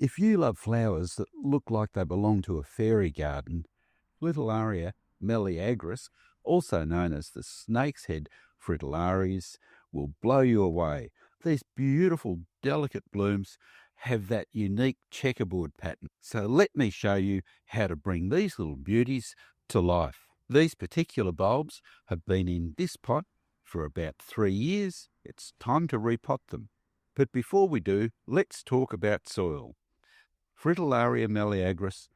If you love flowers that look like they belong to a fairy garden, Fritillaria Meleagris, also known as the snake's head fritillaries, will blow you away. These beautiful, delicate blooms have that unique checkerboard pattern. So let me show you how to bring these little beauties to life. These particular bulbs have been in this pot for about 3 years. It's time to repot them. But before we do, let's talk about soil. Fritillaria Meleagris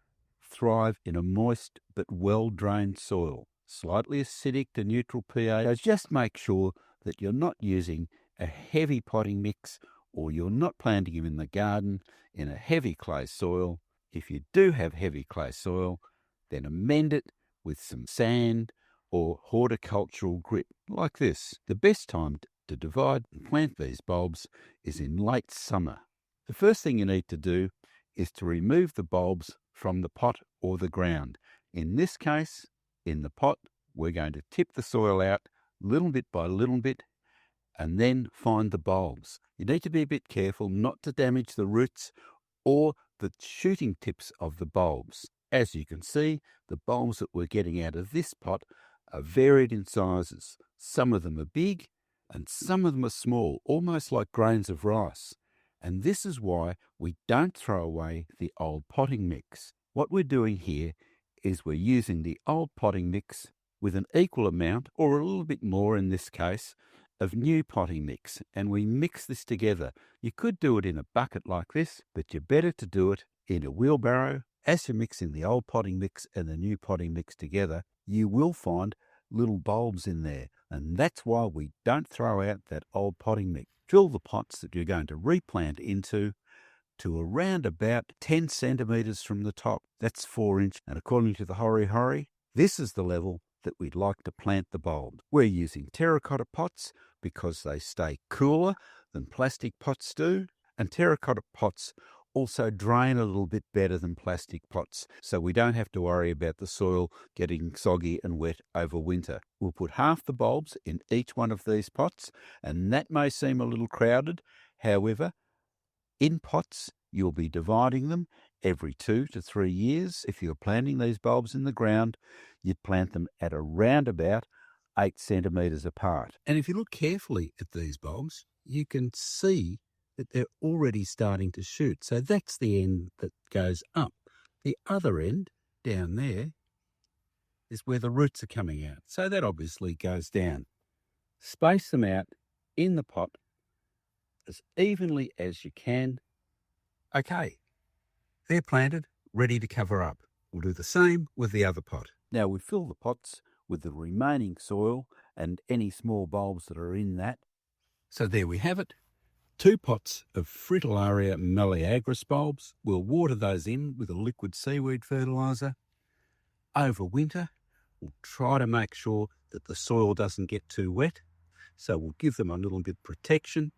thrive in a moist but well-drained soil, slightly acidic to neutral pH. So just make sure that you're not using a heavy potting mix or you're not planting them in the garden in a heavy clay soil. If you do have heavy clay soil, then amend it with some sand or horticultural grit like this. The best time to divide and plant these bulbs is in late summer. The first thing you need to do is to remove the bulbs from the pot or the ground. In this case, in the pot, we're going to tip the soil out little bit by little bit and then find the bulbs. You need to be a bit careful not to damage the roots or the shooting tips of the bulbs. As you can see, the bulbs that we're getting out of this pot are varied in sizes. Some of them are big and some of them are small, almost like grains of rice. And this is why we don't throw away the old potting mix. What we're doing here is we're using the old potting mix with an equal amount, or a little bit more in this case, of new potting mix, and we mix this together. You could do it in a bucket like this, but you're better to do it in a wheelbarrow. As you're mixing the old potting mix and the new potting mix together, you will find little bulbs in there, and that's why we don't throw out that old potting mix. Fill the pots that you're going to replant into to around about 10 centimetres from the top. That's 4 inches. And according to the Hori Hori, this is the level that we'd like to plant the bulb. We're using terracotta pots because they stay cooler than plastic pots do. And terracotta pots also drain a little bit better than plastic pots, so we don't have to worry about the soil getting soggy and wet over winter. We'll put half the bulbs in each one of these pots, and that may seem a little crowded. However, in pots, you'll be dividing them every 2 to 3 years. If you're planting these bulbs in the ground, you'd plant them at around about 8 centimetres apart. And if you look carefully at these bulbs, you can see that they're already starting to shoot. So that's the end that goes up. The other end, down there, is where the roots are coming out. So that obviously goes down. Space them out in the pot as evenly as you can. Okay, they're planted, ready to cover up. We'll do the same with the other pot. Now we fill the pots with the remaining soil and any small bulbs that are in that. So there we have it. 2 pots of Fritillaria Meleagris bulbs. We'll water those in with a liquid seaweed fertiliser. Over winter, we'll try to make sure that the soil doesn't get too wet. So we'll give them a little bit of protection.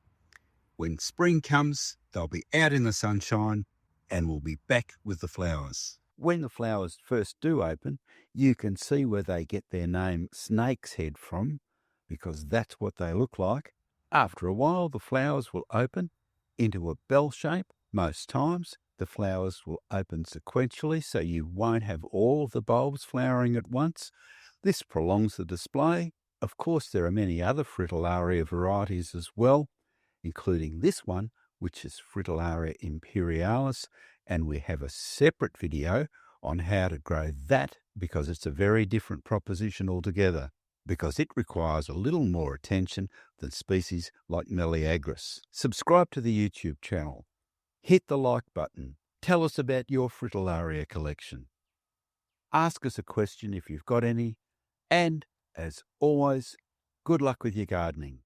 When spring comes, they'll be out in the sunshine and we'll be back with the flowers. When the flowers first do open, you can see where they get their name snake's head from, because that's what they look like. After a while, the flowers will open into a bell shape. Most times, the flowers will open sequentially, so you won't have all of the bulbs flowering at once. This prolongs the display. Of course, there are many other Fritillaria varieties as well, including this one, which is Fritillaria imperialis, and we have a separate video on how to grow that, because it's a very different proposition altogether, because it requires a little more attention than species like Meleagris. Subscribe to the YouTube channel. Hit the like button. Tell us about your Fritillaria collection. Ask us a question if you've got any. And, as always, good luck with your gardening.